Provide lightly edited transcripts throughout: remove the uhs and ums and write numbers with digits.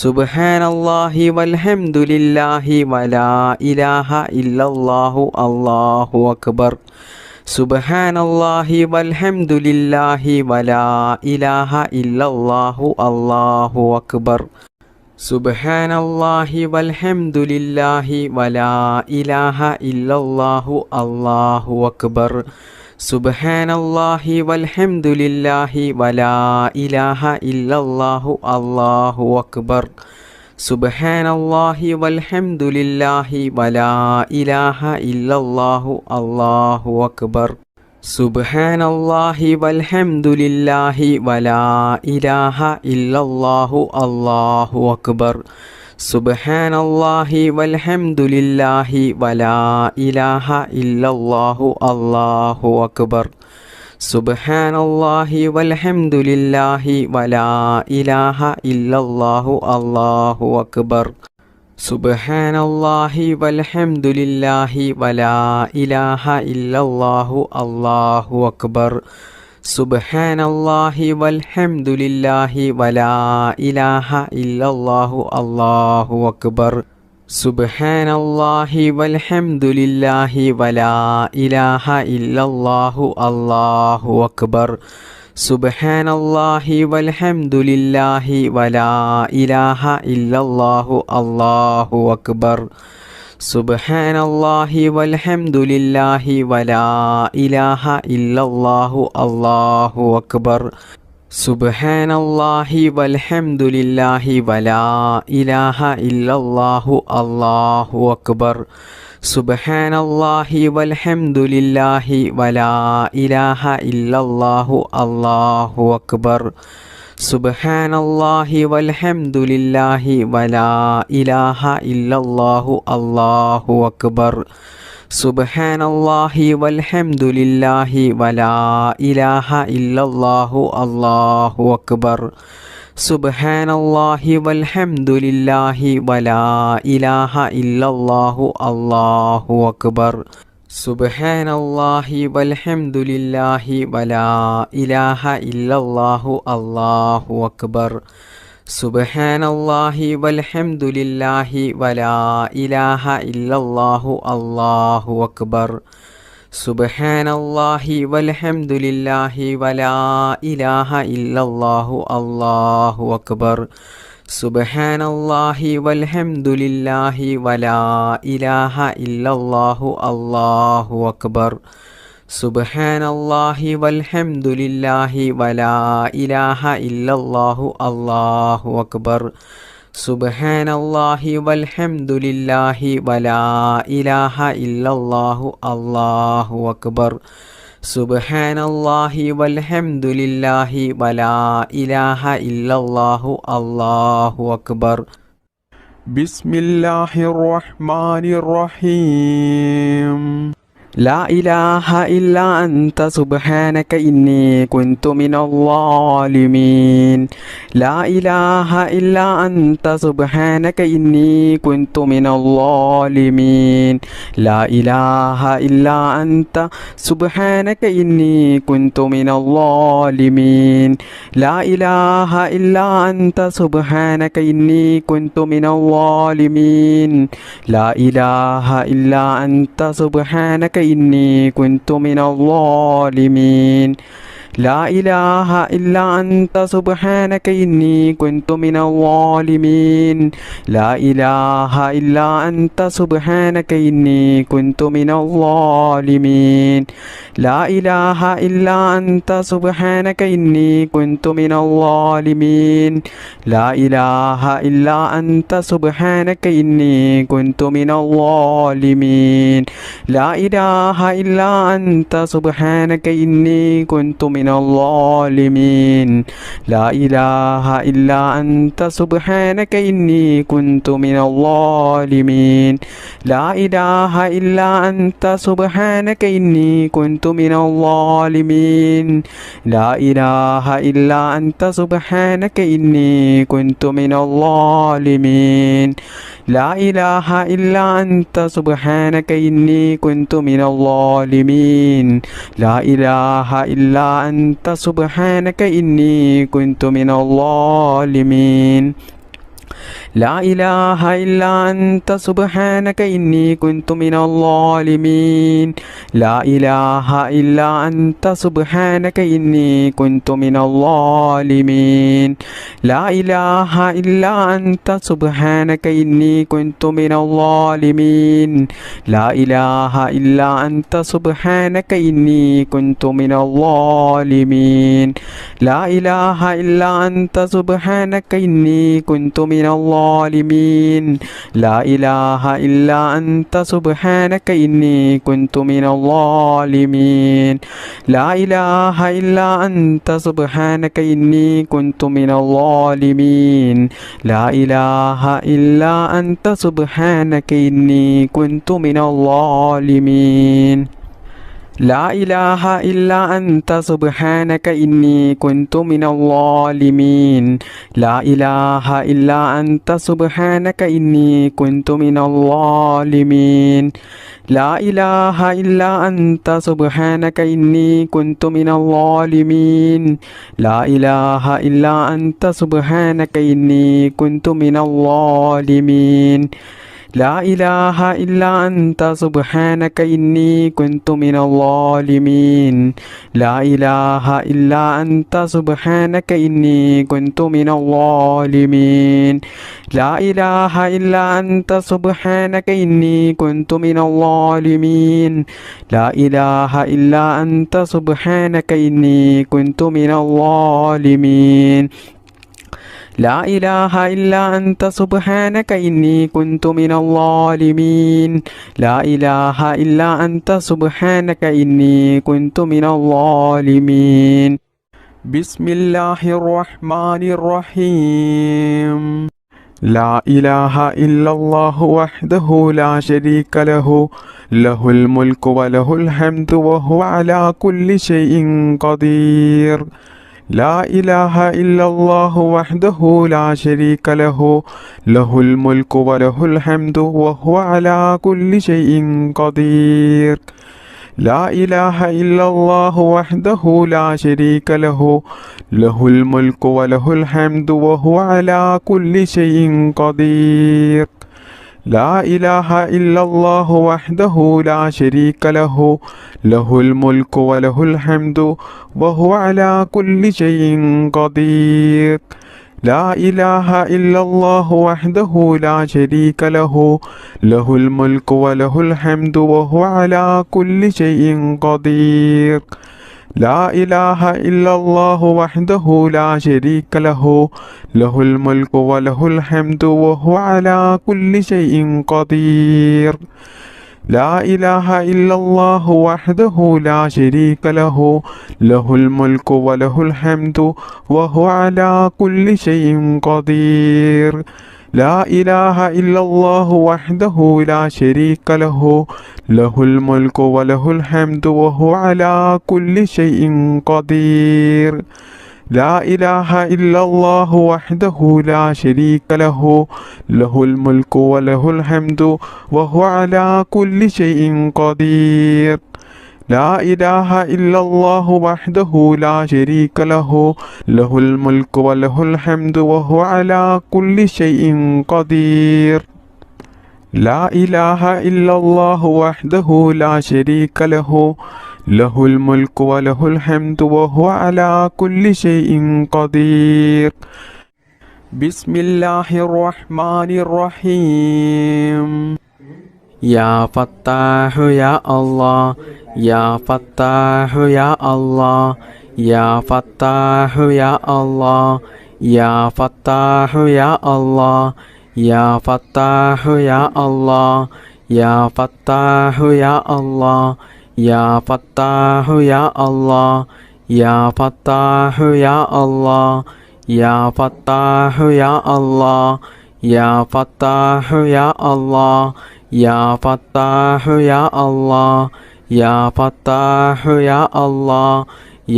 സുബ്ഹാനല്ലാഹി വൽഹംദുലില്ലാഹി വലാ ഇലാഹ ഇല്ലല്ലാഹു അല്ലാഹു അക്ബർ. സുബ്ഹാനല്ലാഹി വൽഹംദുലില്ലാഹി വലാ ഇലാഹ ഇല്ലല്ലാഹു അല്ലാഹു അക്ബർ. സുബ്ഹാനല്ലാഹി വൽഹംദുലില്ലാഹി വലാ ഇലാഹ ഇല്ലല്ലാഹു അല്ലാഹു അക്ബർ. സുബ്ഹാനല്ലാഹി വൽഹംദുലില്ലാഹി വലാ ഇലാഹ ഇല്ലല്ലാഹു അല്ലാഹു അക്ബർ. സുബ്ഹാനല്ലാഹി വൽഹംദുലില്ലാഹി വലാ ഇലാഹ ഇല്ലല്ലാഹു അല്ലാഹു അക്ബർ. സുബ്ഹാനല്ലാഹി വൽഹംദുലില്ലാഹി വലാ ഇലാഹ ഇല്ലല്ലാഹു അല്ലാഹു അക്ബർ. സുബ്ഹാനല്ലാഹി വൽഹംദുലില്ലാഹി വലാ ഇലാഹ ഇല്ലല്ലാഹു അല്ലാഹു അക്ബർ. സുബ്ഹാനല്ലാഹി വൽഹംദുലില്ലാഹി വലാ ഇലാഹ ഇല്ലല്ലാഹു അല്ലാഹു അക്ബർ. സുബ്ഹാനല്ലാഹി വൽഹംദുലില്ലാഹി വലാ ഇലാഹ ഇല്ലല്ലാഹു അല്ലാഹു അക്ബർ. സുബ്ഹാനല്ലാഹി വൽഹംദുലില്ലാഹി വലാ ഇലാഹ ഇല്ലല്ലാഹു അല്ലാഹു അക്ബർ. സുബ്ഹാനല്ലാഹി വൽഹംദുലില്ലാഹി വലാ ഇലാഹ ഇല്ലല്ലാഹു അല്ലാഹു അക്ബർ. സുബ്ഹാനല്ലാഹി വൽഹംദുലില്ലാഹി വലാ ഇലാഹ ഇല്ലല്ലാഹു അല്ലാഹു അക്ബർ. സുബ്ഹാനല്ലാഹി വൽഹംദുലില്ലാഹി വലാ ഇലാഹ ഇല്ലല്ലാഹു അല്ലാഹു അക്ബർ. സുബ്ഹാനല്ലാഹി വൽഹംദുലില്ലാഹി വലാ ഇലാഹ ഇല്ലല്ലാഹു അല്ലാഹു അക്ബർ. സുബ്ഹാനല്ലാഹി വൽഹംദുലില്ലാഹി വലാ ഇലാഹ ഇല്ലല്ലാഹു അല്ലാഹു അക്ബർ. സുബ്ഹാനല്ലാഹി വൽഹംദുലില്ലാഹി വലാ ഇലാഹ ഇല്ലല്ലാഹു അല്ലാഹു അക്ബർ. സുബ്ഹാനല്ലാഹി വൽഹംദുലില്ലാഹി വലാ ഇലാഹ ഇല്ലല്ലാഹു അല്ലാഹു അക്ബർ. സുബ്ഹാനല്ലാഹി വൽഹംദുലില്ലാഹി വലാ ഇലാഹ ഇല്ലല്ലാഹു അല്ലാഹു അക്ബർ. സുബ്ഹാനല്ലാഹി വൽഹംദുലില്ലാഹി വലാ ഇലാഹ ഇല്ലല്ലാഹു അല്ലാഹു അക്ബർ. സുബ്ഹാനല്ലാഹി വൽഹംദുലില്ലാഹി വലാ ഇലാഹ ഇല്ലല്ലാഹു അല്ലാഹു അക്ബർ. സുബ്ഹാനല്ലാഹി വൽഹംദുലില്ലാഹി വലാ ഇലാഹ ഇല്ലല്ലാഹു അല്ലാഹു അക്ബർ. സുബ്ഹാനല്ലാഹി വൽഹംദുലില്ലാഹി വലാ ഇലാഹ ഇല്ലല്ലാഹു അല്ലാഹു അക്ബർ. സുബ്ഹാനല്ലാഹി വൽഹംദുലില്ലാഹി വലാ ഇലാഹ ഇല്ലല്ലാഹു അല്ലാഹു അക്ബർ. സുബ്ഹാനല്ലാഹി വൽഹംദുലില്ലാഹി വലാ ഇലാഹ ഇല്ലല്ലാഹു അല്ലാഹു അക്ബർ. സുബ്ഹാനല്ലാഹി വൽഹംദുലില്ലാഹി വലാ ഇലാഹ ഇല്ലല്ലാഹു അല്ലാഹു അക്ബർ. ബിസ്മില്ലാഹിർ റഹ്മാനിർ റഹീം. ലാ ഇലാഹ ഇല്ലാ അൻത സുബ്ഹാനക ഇന്നി കുൻതു മിനൽ ളാലിമീൻ. ലാ ഇലാഹ ഇല്ലാ അൻത സുബ്ഹാനക ഇന്നി കുൻതു മിനൽ ളാലിമീൻ. ലാ ഇലാഹ ഇല്ലാ അൻത സുബ്ഹാനക ഇന്നി കുൻതു മിനൽ ളാലിമീൻ. ലാ ഇലാഹ ഇല്ലാ അൻത സുബ്ഹാനക ഇന്നി കുൻതു മിനൽ ളാലിമീൻ. ലാ ഇലാഹ ഇല്ലാ അൻത സുബ്ഹാനക ഇന്നി കുൻതു മിനൽ ളാലിമീൻ. ലാ ഇലാഹ ഇല്ലാ അൻത സുബ്ഹാനക ഇന്നി കുൻതു മിനൽ ളാലിമീൻ. ലാ ഇലാഹ ഇല്ലാ അൻത സുബ്ഹാനക ഇന്നി കുൻതു മിനൽ ളാലിമീൻ. ലാ ഇലാഹ ഇല്ലാ അൻത സുബ്ഹാനക ഇന്നി കുൻതു മിനൽ ളാലിമീൻ. ലാ ഇലാഹ ഇല്ലാ അൻത സുബ്ഹാനക ഇന്നി കുൻതു മിനൽ ളാലിമീൻ. ലാ ഇലാഹ ഇല്ലാ അൻത സുബ്ഹാനക ഇന്നി കുൻതു മിനൽ ളാലിമീൻ. ലാ ഇലാഹ ഇല്ലാ അൻത സുബ്ഹാനക ഇന്നി കുൻതു മിനൽ ളാലിമീൻ. ലാ ഇലാഹ ഇല്ലാ അൻത സുബ്ഹാനക ഇന്നി കുൻതു മിനൽ ളാലിമീൻ. ലാ ഇലാഹ ഇല്ലാ അൻത സുബ്ഹാനക ഇന്നി കുൻതു മിനൽ ളാലിമീൻ. ലാ ഇലാഹ ഇല്ലാ അൻത സുബ്ഹാനക ഇന്നി കുൻതു മിനൽ ളാലിമീൻ. ലാ ഇലാഹ ഇല്ലാ അൻത സുബ്ഹാനക ഇന്നി കുൻതു മിനൽ ളാലിമീൻ. لا إله إلا أنت سبحانك إني كنت من الظالمين لا إله إلا أنت سبحانك إني كنت من الظالمين لا إله إلا أنت سبحانك إني كنت من الظالمين لا إله إلا أنت سبحانك إني كنت من الظالمين لا إله إلا أنت سبحانك إني كنت من الظالمين لا إله إلا أنت سبحانك إني كنت من الظالمين لا إله إلا أنت سبحانك إني كنت من الظالمين لا إله إلا أنت سبحانك إني كنت من الظالمين لا إله إلا أنت سبحانك إني كنت من الظالمين لا إله إلا أنت سبحانك إني كنت من الظالمين لا إله إلا أنت سبحانك إني كنت من الظالمين لا إله إلا أنت سبحانك إني كنت من الظالمين لا إله إلا أنت سبحانك إني كنت من الظالمين لا إله إلا أنت سبحانك إني كنت من الظالمين لا إله إلا أنت سبحانك إني كنت من الظالمين لا إله إلا أنت سبحانك إني كنت من الظالمين لا إله إلا أنت سبحانك إني كنت من الظالمين لا إله إلا أنت سبحانك إني كنت من الظالمين بسم الله الرحمن الرحيم لا إله إلا الله وحده لا شريك له له الملك وله الحمد وهو على كل شيء قدير لا إله إلا الله وحده لا شريك له له الملك وله الحمد وهو على كل شيء قدير لا إله إلا الله وحده لا شريك له له الملك وله الحمد وهو على كل شيء قدير لا إله إلا الله وحده لا شريك له له الملك وله الحمد وهو على كل شيء قدير لا إله إلا الله وحده لا شريك له له الملك وله الحمد وهو على كل شيء قدير لا إله إلا الله وحده لا شريك له له الملك وله الحمد وهو على كل شيء قدير لا إله إلا الله وحده لا شريك له له الملك وله الحمد وهو على كل شيء قدير لا إله إلا الله وحده لا شريك له له الملك وله الحمد وهو على كل شيء قدير لا إله إلا الله وحده لا شريك له له الملك وله الحمد وهو على كل شيء قدير لا إله إلا الله وحده لا شريك له له الملك وله الحمد وهو على كل شيء قدير لا إله إلا الله وحده لا شريك له له الملك وله الحمد وهو على كل شيء قدير بسم الله الرحمن الرحيم يا فتاح يا الله يا فتاح يا الله يا فتاح يا الله يا فتاح يا الله يا فتاح يا الله يا فتاح يا الله يا فتاح يا الله يا فتاح يا الله يا فتاح يا الله يا فتاح يا الله يا فتاح يا الله يا فتاح يا الله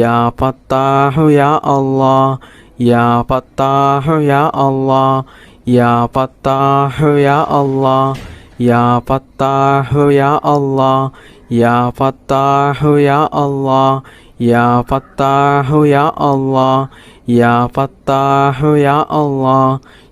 يا فتاح يا الله يا فتاح يا الله يا فتاح يا الله يا فتاح يا الله يا فتاح يا الله يا فتاح يا الله يا فتاح يا الله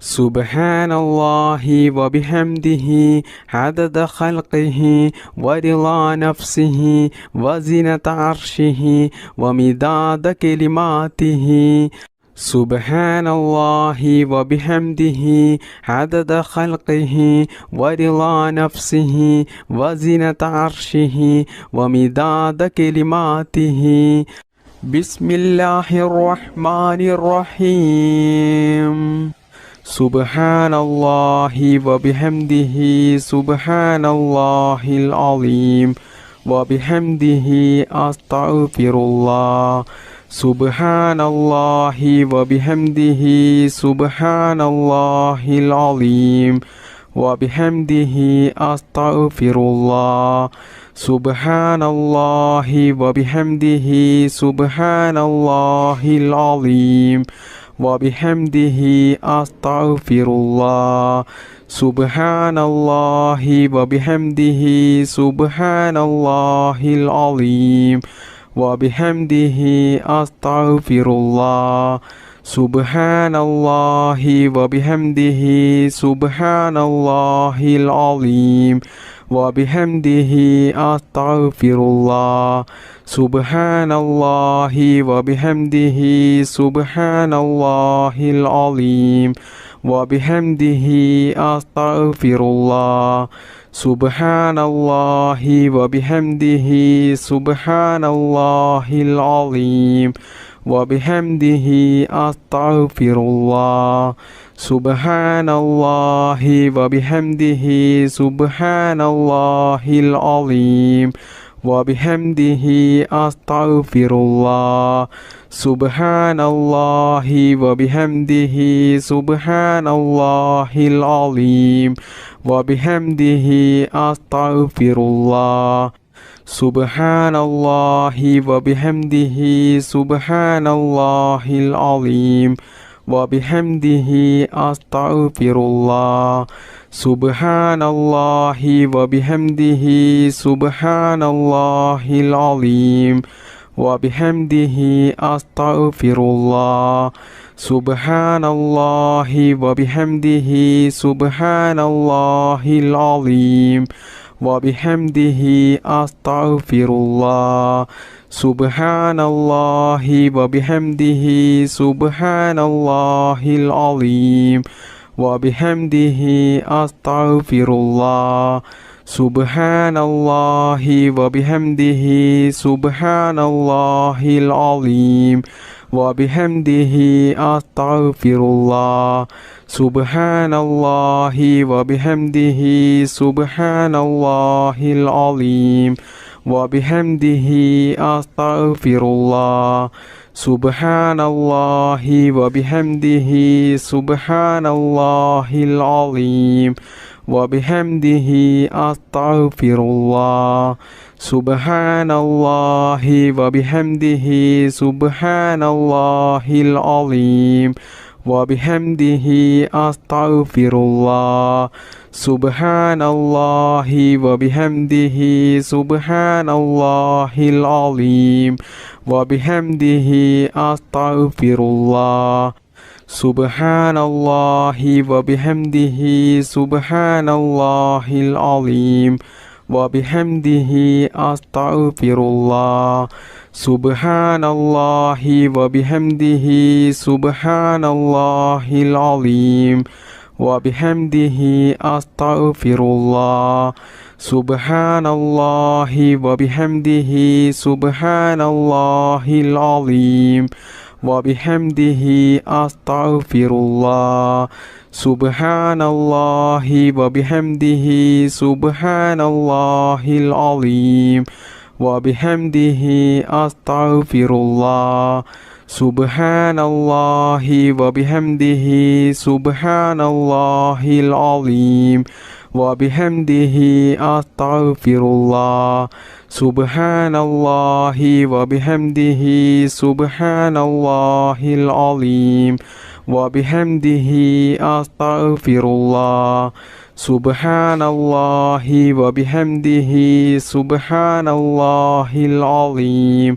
سبحان الله وبحمده عدد خلقه ورضا نفسه وزنة عرشه ومداد كلماته سبحان الله وبحمده عدد خلقه ورضا نفسه وزنة عرشه ومداد كلماته بسم الله الرحمن الرحيم سبحان الله وبحمده سبحان الله العظيم وبحمده أستغفر الله سبحان الله وبحمده سبحان الله العظيم وبحمده أستغفر الله سبحان الله وبحمده سبحان الله العظيم وبحمده أستغفر الله سبحان الله وبحمده سبحان الله العظيم وبحمده أستغفر الله سبحان الله وبحمده سبحان الله العظيم وبحمده أستغفر الله سبحان الله وبحمده سبحان الله العظيم وبحمده أستغفر الله سبحان الله وبحمده سبحان الله العظيم وبحمده أستغفر الله سبحان الله وبحمده سبحان الله العظيم وبحمده أستغفر الله سبحان الله وبحمده سبحان الله العظيم وبحمده أستغفر الله سبحان الله وبحمده سبحان الله العظيم وبحمده أستغفر الله سبحان الله وبحمده سبحان الله العظيم وبحمده أستغفر الله سبحان الله وبحمده سبحان الله العظيم وبحمده أستغفر الله سبحان الله وبحمده سبحان الله العظيم وبحمده أستغفر الله سبحان الله وبحمده سبحان الله العظيم وبحمده أستغفر الله سبحان الله وبحمده سبحان الله العظيم وبحمده أستغفر الله سبحان الله وبحمده سبحان الله العظيم وبحمده أستغفر الله سبحان الله وبحمده سبحان الله العظيم وبحمده أستغفر الله سبحان الله وبحمده سبحان الله العظيم وبحمده أستغفر الله سبحان الله وبحمده سبحان الله العظيم وبحمده أستغفر الله سبحان الله وبحمده سبحان الله العظيم وبحمده أستغفر الله سبحان الله وبحمده سبحان الله العظيم وبحمده أستغفر الله سبحان الله وبحمده سبحان الله العظيم وبحمده أستغفر الله سبحان الله وبحمده سبحان الله العظيم وبحمده أستغفر الله سبحان الله وبحمده سبحان الله العظيم وبحمده أستغفر الله سبحان الله وبحمده سبحان الله العظيم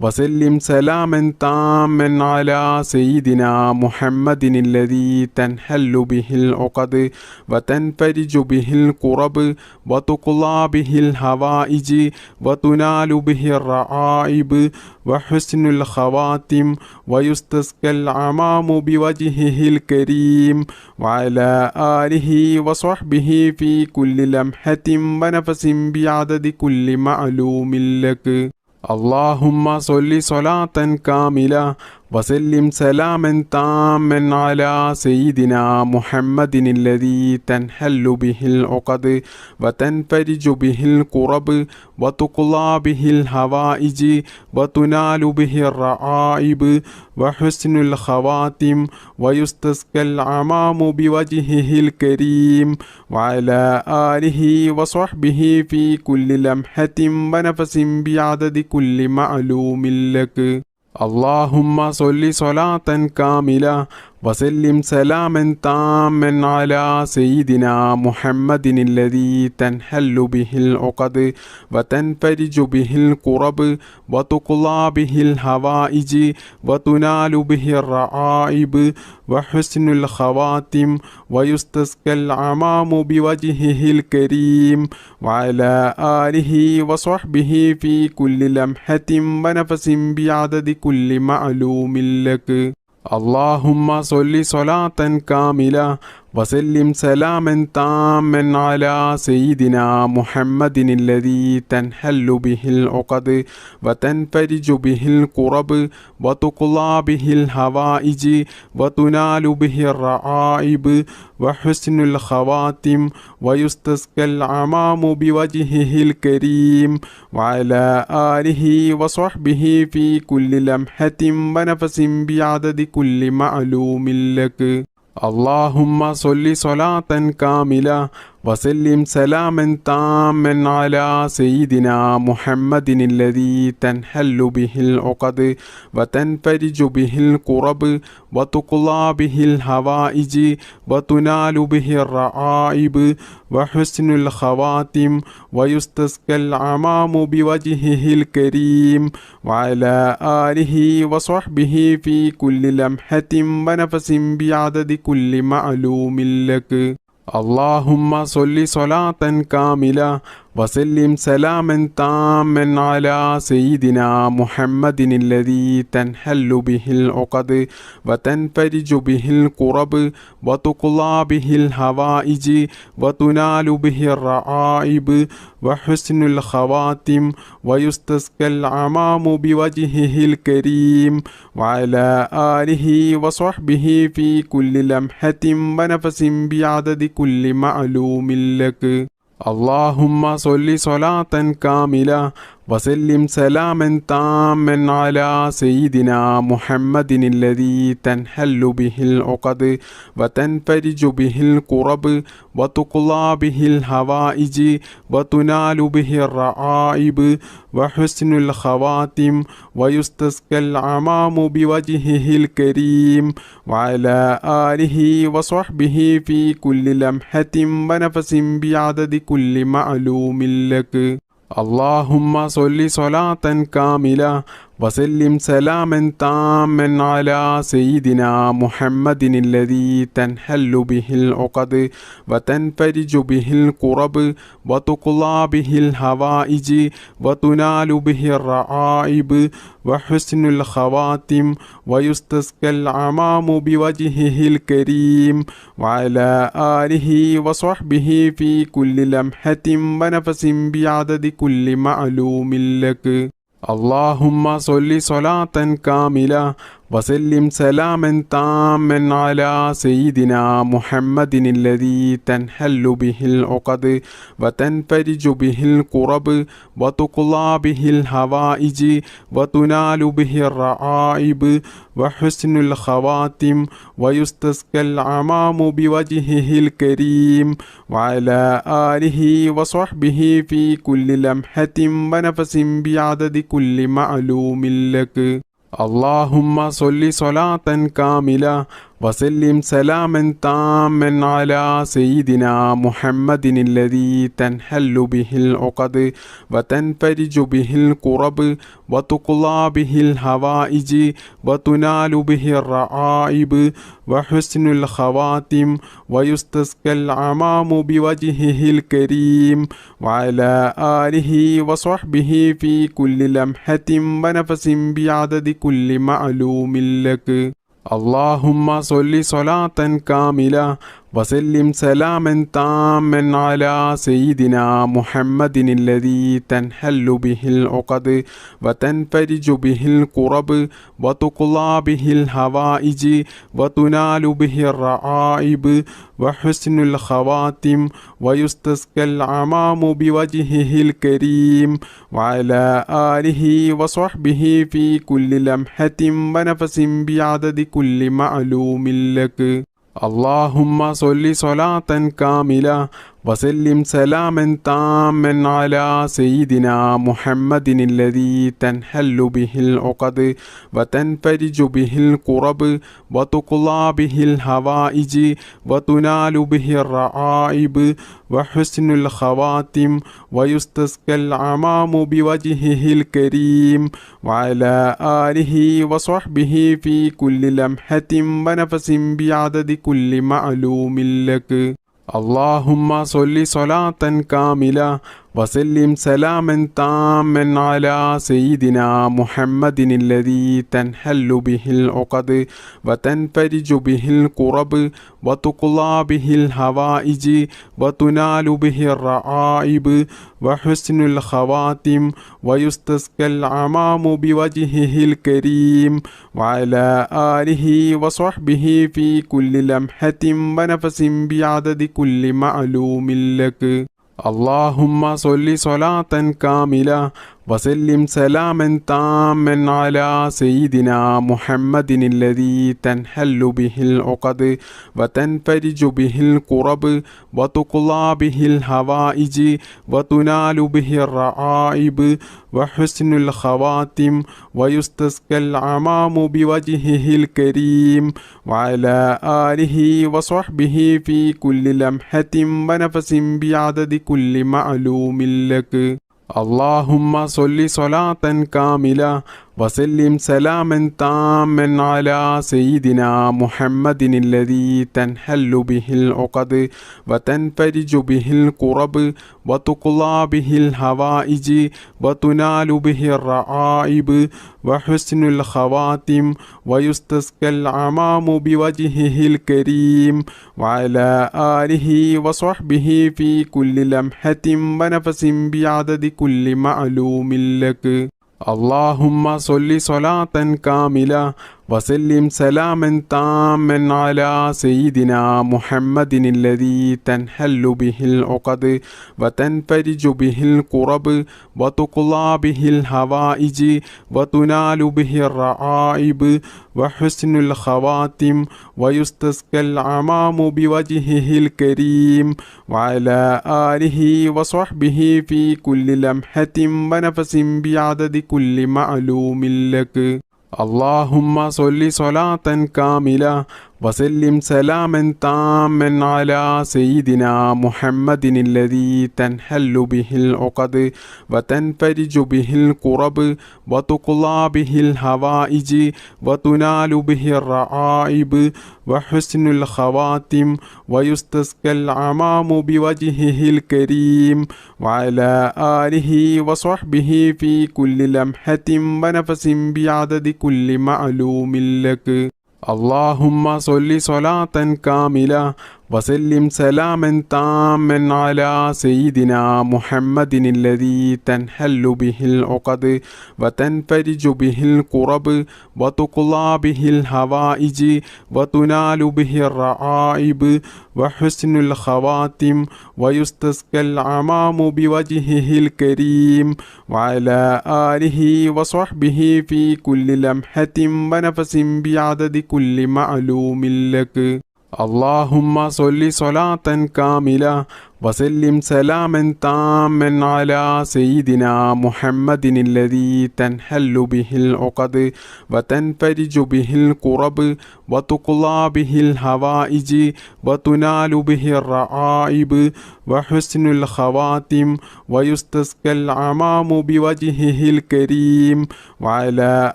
وسلم سلاما تاما على سيدنا محمد الذي تنحل به العقد وتنفرج به الكرب وتقضى به الحوائج وتنال به الرعائب وحسن الخواتم ويستسقى العمام بوجهه الكريم وعلى آله وصحبه في كل لمحة ونفس بعدد كل معلوم لك. اللهم صل صلاة كاملة وسلم سلاما تاما على سيدنا محمد الذي تنحل به العقد وتنفرج به الكرب وتقضى به الحوائج وتنال به الرعائب وحسن الخواتم ويستسقى العمام بوجهه الكريم وعلى آله وصحبه في كل لمحة ونفس بعدد كل معلوم لك. اللهم صل صلاة كاملة وسلم سلاما تاما على سيدنا محمد الذي تنحل به العقد وتنفرج به الكرب وتقضى به الحوائج وتنال به الرعائب وحسن الخواتم ويستسقى العمام بوجهه الكريم وعلى آله وصحبه في كل لمحة ونفس بعدد كل معلوم لك. اللهم صل صلاة كاملة وسلم سلاما تاما على سيدنا محمد الذي تنحل به العقد وتنفرج به الكرب وتقضى به الحوائج وتنال به الرعائب وحسن الخواتم ويستسقى العمام بوجهه الكريم وعلى آله وصحبه في كل لمحة ونفس بعدد كل معلوم لك. اللهم صل صلاة كاملة وسلم سلاما تاما على سيدنا محمد الذي تنحل به العقد وتنفرج به الكرب وتقضى به الحوائج وتنال به الرعائب وحسن الخواتم ويستسقى العمام بوجهه الكريم وعلى آله وصحبه في كل لمحة ونفس بعدد كل معلوم لك. اللهم صل صلاة كاملة وسلم سلاما تاما على سيدنا محمد الذي تنحل به العقد وتنفرج به الكرب وتقضى به الحوائج وتنال به الرعائب وحسن الخواتم ويستسقى العمام بوجهه الكريم وعلى آله وصحبه في كل لمحة ونفس بعدد كل معلوم لك. اللهم صل صلاة كاملة وسلم سلاما تاما على سيدنا محمد الذي تنحل به العقد وتنفرج به الكرب وتقضى به الحوائج وتنال به الرعائب وحسن الخواتم ويستسقى العمام بوجهه الكريم وعلى آله وصحبه في كل لمحة ونفس بعدد كل معلوم لك. اللهم صل صلاة كاملة وسلم سلاما تاما على سيدنا محمد الذي تنحل به العقد وتنفرج به الكرب وتقضى به الحوائج وتنال به الرعائب وحسن الخواتم ويستسقى العمام بوجهه الكريم وعلى آله وصحبه في كل لمحة ونفس بعدد كل معلوم لك. اللهم صل صلاة كاملة وسلم سلاما تاما على سيدنا محمد الذي تنحل به العقد وتنفرج به الكرب وتقضى به الحوائج وتنال به الرعائب وحسن الخواتم ويستسقى العمام بوجهه الكريم وعلى آله وصحبه في كل لمحة ونفس بعدد كل معلوم لك. اللهم صل صلاة كاملة وسلم سلاما تاما على سيدنا محمد الذي تنحل به العقد وتنفرج به الكرب وتقضى به الحوائج وتنال به الرعائب وحسن الخواتم ويستسقى العمام بوجهه الكريم وعلى آله وصحبه في كل لمحة ونفس بعدد كل معلوم لك. اللهم صل صلاة كاملة وسلم سلاما تاما على سيدنا محمد الذي تنحل به العقد وتنفرج به الكرب وتقضى به الحوائج وتنال به الرعائب وحسن الخواتم ويستسقى العمام بوجهه الكريم وعلى آله وصحبه في كل لمحة ونفس بعدد كل معلوم لك. اللهم صل صلاة كاملة وسلم سلاما تاما على سيدنا محمد الذي تنحل به العقد وتنفرج به الكرب وتقضى به الحوائج وتنال به الرعائب وحسن الخواتم ويستسقى العمام بوجهه الكريم وعلى آله وصحبه في كل لمحة ونفس بعدد كل معلوم لك. اللهم صل صلاة كاملة وسلم سلاما تاما على سيدنا محمد الذي تنحل به العقد وتنفرج به الكرب وتقضى به الحوائج وتنال به الرعائب وحسن الخواتم ويستسقى العمام بوجهه الكريم وعلى آله وصحبه في كل لمحة ونفس بعدد كل معلوم لك. اللهم صل صلاة كاملة وسلم سلاما تاما على سيدنا محمد الذي تنحل به العقد وتنفرج به الكرب وتقضى به الحوائج وتنال به الرعائب وحسن الخواتم ويستسقى العمام بوجهه الكريم وعلى آله وصحبه في كل لمحة ونفس بعدد كل معلوم لك. اللهم صل صلاة كاملة وسلم سلاما تاما على سيدنا محمد الذي تنحل به العقد وتنفرج به الكرب وتقضى به الحوائج وتنال به الرعائب وحسن الخواتم ويستسقى العمام بوجهه الكريم وعلى آله وصحبه في كل لمحة ونفس بعدد كل معلوم لك. اللهم صل صلاة كاملة وسلم سلاما تاما على سيدنا محمد الذي تنحل به العقد وتنفرج به الكرب وتقضى به الحوائج وتنال به الرعائب وحسن الخواتم ويستسقى العمام بوجهه الكريم وعلى آله وصحبه في كل لمحة ونفس بعدد كل معلوم لك. اللهم صل صلاة كاملة وسلم سلاما تاما على سيدنا محمد الذي تنحل به العقد وتنفرج به الكرب وتقضى به الحوائج وتنال به الرعائب وحسن الخواتم ويستسقى العمام بوجهه الكريم وعلى آله وصحبه في كل لمحة ونفس بعدد كل معلوم لك. اللهم صل صلاة كاملة وسلم سلاما تاما على سيدنا محمد الذي تنحل به العقد وتنفرج به الكرب وتقضى به الحوائج وتنال به الرعائب وحسن الخواتم ويستسقى العمام بوجهه الكريم وعلى آله وصحبه في كل لمحة ونفس بعدد كل معلوم لك. اللهم صل صلاة كاملة وسلم سلاما تاما على سيدنا محمد الذي تنحل به العقد وتنفرج به الكرب وتقضى به الحوائج وتنال به الرعائب وحسن الخواتم ويستسقى الغمام بوجهه الكريم وعلى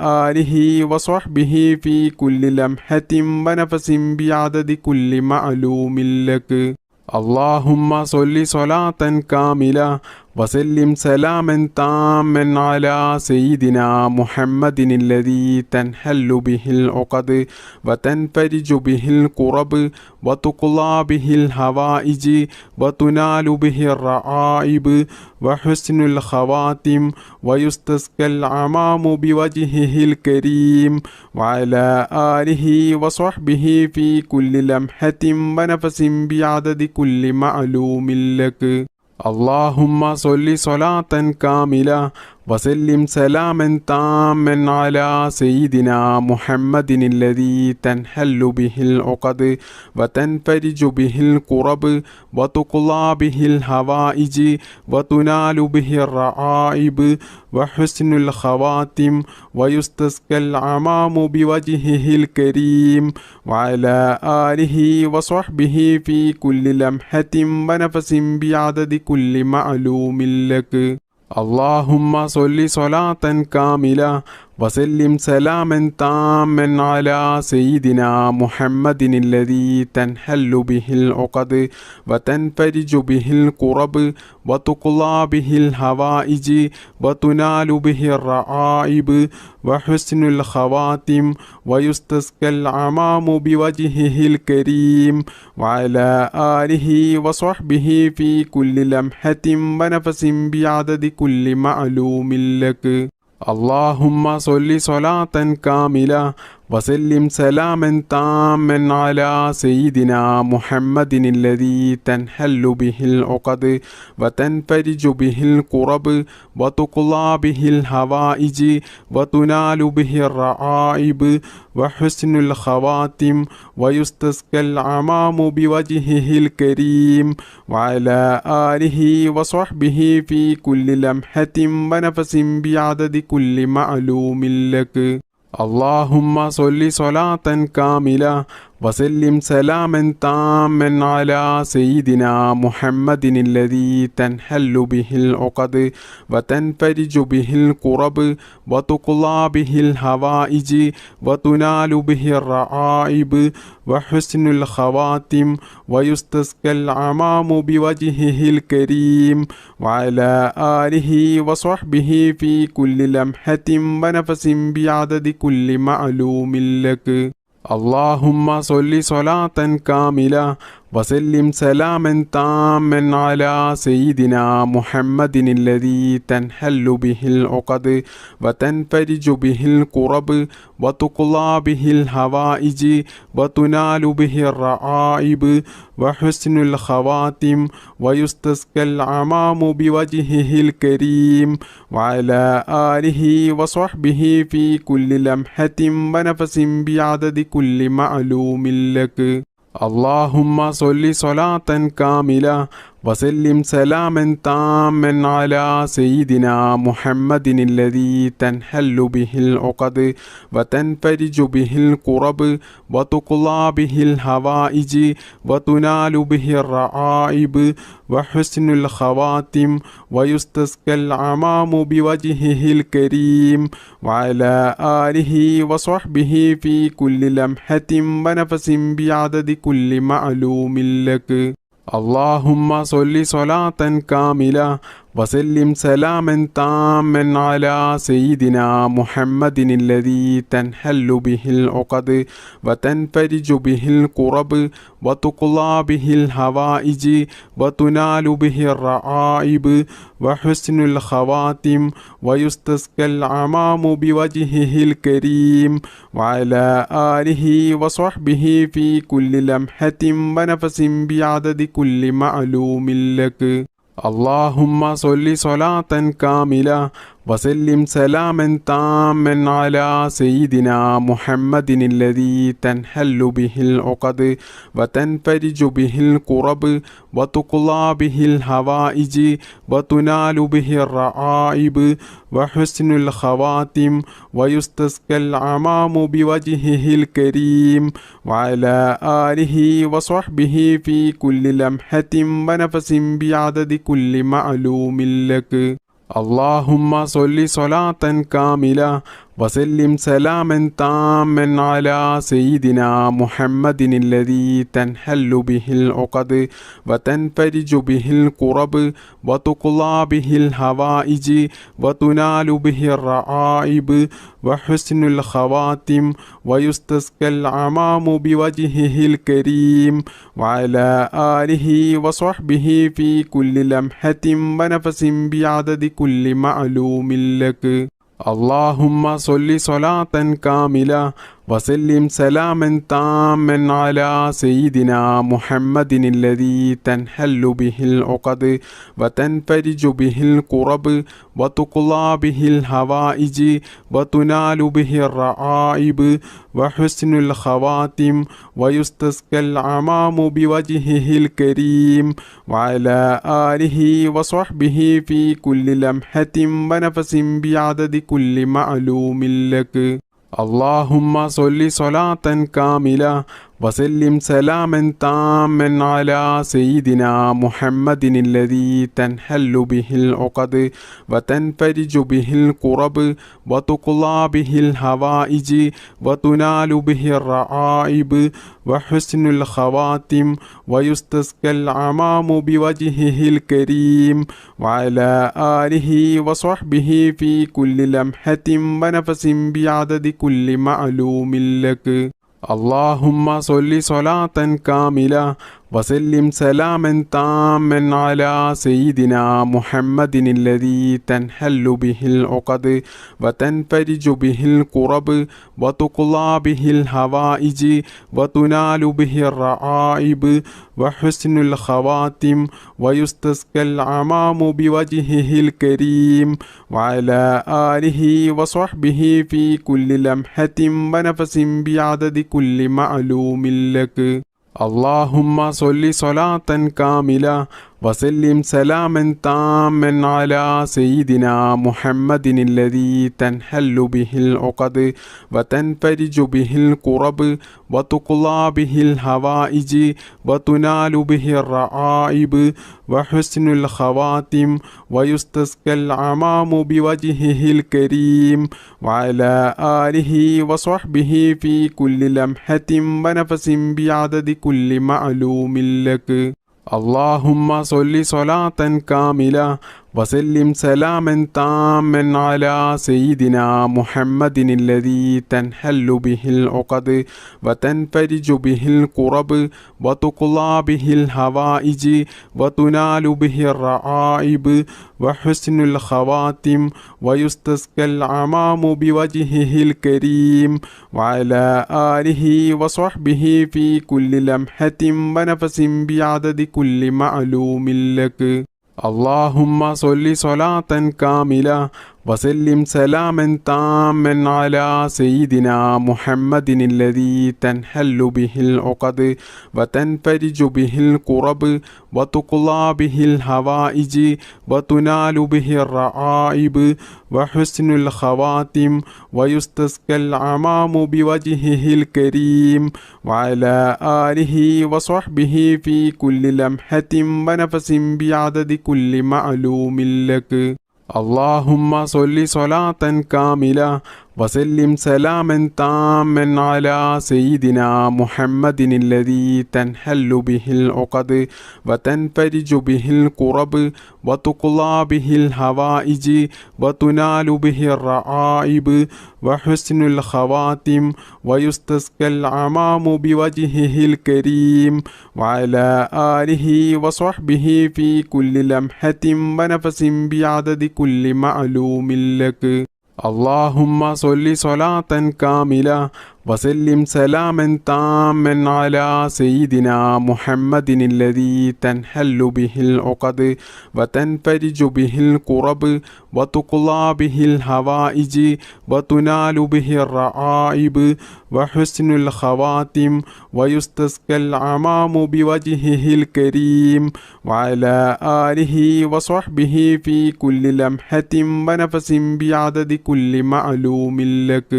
آله وصحبه في كل لمحة ونفس بعدد كل معلوم لك. اللهم صل صلاة كاملة وسلم سلاما تاما على سيدنا محمد الذي تنحل به العقد وتنفرج به الكرب وتقضى به الحوائج وتنال به الرعائب وحسن الخواتم ويستسقى الغمام بوجهه الكريم وعلى آله وصحبه في كل لمحة ونفس بعدد كل معلوم لك. اللهم صل صلاة كاملة وسلم سلاما تاما على سيدنا محمد الذي تنحل به العقد وتنفرج به الكرب وتقضى به الحوائج وتنال به الرعائب وحسن الخواتم ويستسقى الغمام بوجهه الكريم وعلى آله وصحبه في كل لمحة ونفس بعدد كل معلوم لك. اللهم صل صلاة كاملة وسلم سلاما تاما على سيدنا محمد الذي تنحل به العقد وتنفرج به الكرب وتقضى به الحوائج وتنال به الرعائب وحسن الخواتم ويستسقى الغمام بوجهه الكريم وعلى آله وصحبه في كل لمحة ونفس بعدد كل معلوم لك. اللهم صل صلاة كاملة وسلم سلاما تاما على سيدنا محمد الذي تنحل به العقد وتنفرج به الكرب وتقضى به الحوائج وتنال به الرعائب وحسن الخواتم ويستسقى الغمام بوجهه الكريم وعلى آله وصحبه في كل لمحة ونفس بعدد كل معلوم لك. اللهم صل صلاة كاملة وسلم سلاما تاما على سيدنا محمد الذي تنحل به العقد وتنفرج به الكرب وتقضى به الحوائج وتنال به الرعائب وحسن الخواتم ويستسقى الغمام بوجهه الكريم وعلى آله وصحبه في كل لمحة ونفس بعدد كل معلوم لك. اللهم صل صلاة كاملة وسلم سلاما تاما على سيدنا محمد الذي تنحل به العقد وتنفرج به الكرب وتقضى به الحوائج وتنال به الرعائب وحسن الخواتم ويستسقى الغمام بوجهه الكريم وعلى آله وصحبه في كل لمحة ونفس بعدد كل معلوم لك. اللهم صل صلاة كاملة وسلم سلاما تاما على سيدنا محمد الذي تنحل به العقد وتنفرج به الكرب وتقضى به الحوائج وتنال به الرعائب وحسن الخواتم ويستسقى الغمام بوجهه الكريم وعلى آله وصحبه في كل لمحة ونفس بعدد كل معلوم لك. اللهم صل صلاة كاملة وسلم سلاما تاما على سيدنا محمد الذي تنحل به العقد وتنفرج به الكرب وتقضى به الحوائج وتنال به الرعائب وحسن الخواتم ويستسقى الغمام بوجهه الكريم وعلى آله وصحبه في كل لمحة ونفس بعدد كل معلوم لك. اللهم صل صلاة كاملة وسلم سلاما تاما على سيدنا محمد الذي تنحل به العقد وتنفرج به الكرب وتقضى به الحوائج وتنال به الرعائب وحسن الخواتم ويستسقى الغمام بوجهه الكريم وعلى آله وصحبه في كل لمحة ونفس بعدد كل معلوم لك. اللهم صل صلاة كاملة وسلم سلاما تاما على سيدنا محمد الذي تنحل به العقد وتنفرج به الكرب وتقضى به الحوائج وتنال به الرعائب وحسن الخواتم ويستسقى الغمام بوجهه الكريم وعلى آله وصحبه في كل لمحة ونفس بعدد كل معلوم لك. اللهم صل صلاة كاملة وسلم سلاما تاما على سيدنا محمد الذي تنحل به العقد وتنفرج به الكرب وتقضى به الحوائج وتنال به الرعائب وحسن الخواتم ويستسقى الغمام بوجهه الكريم وعلى آله وصحبه في كل لمحة ونفس بعدد كل معلوم لك. اللهم صل صلاة كاملة وسلم سلاما تاما على سيدنا محمد الذي تنحل به العقد وتنفرج به الكرب وتقضى به الحوائج وتنال به الرعائب وحسن الخواتم ويستسقى الغمام بوجهه الكريم وعلى آله وصحبه في كل لمحة ونفس بعدد كل معلوم لك. اللهم صل صلاة كاملة وسلم سلاما تاما على سيدنا محمد الذي تنحل به العقد وتنفرج به الكرب وتقضى به الحوائج وتنال به الرعائب وحسن الخواتم ويستسقى الغمام بوجهه الكريم وعلى آله وصحبه في كل لمحة ونفس بعدد كل معلوم لك. اللهم صل صلاة كاملة وسلم سلاما تاما على سيدنا محمد الذي تنحل به العقد وتنفرج به الكرب وتقضى به الحوائج وتنال به الرعائب وحسن الخواتم ويستسقى الغمام بوجهه الكريم وعلى آله وصحبه في كل لمحة ونفس بعدد كل معلوم لك. اللهم صل صلاة كاملة وسلم سلاما تاما على سيدنا محمد الذي تنحل به العقد وتنفرج به الكرب وتقضى به الحوائج وتنال به الرعائب وحسن الخواتم ويستسقى الغمام بوجهه الكريم وعلى آله وصحبه في كل لمحة ونفس بعدد كل معلوم لك. اللهم صل صلاة كاملة وسلم سلاما تاما على سيدنا محمد الذي تنحل به العقد وتنفرج به الكرب وتقضى به الحوائج وتنال به الرعائب وحسن الخواتم ويستسقى الغمام بوجهه الكريم وعلى آله وصحبه في كل لمحة ونفس بعدد كل معلوم لك. اللهم صل صلاة كاملة وسلم سلاما تاما على سيدنا محمد الذي تنحل به العقد وتنفرج به الكرب وتقضى به الحوائج وتنال به الرعائب وحسن الخواتم ويستسقى الغمام بوجهه الكريم وعلى آله وصحبه في كل لمحة ونفس بعدد كل معلوم لك. اللهم صل صلاة كاملة وسلم سلاما تاما على سيدنا محمد الذي تنحل به العقد وتنفرج به الكرب وتقضى به الحوائج وتنال به الرعائب وحسن الخواتم ويستسقى العمام بوجهه الكريم وعلى آله وصحبه في كل لمحة ونفس بعدد كل معلوم لك.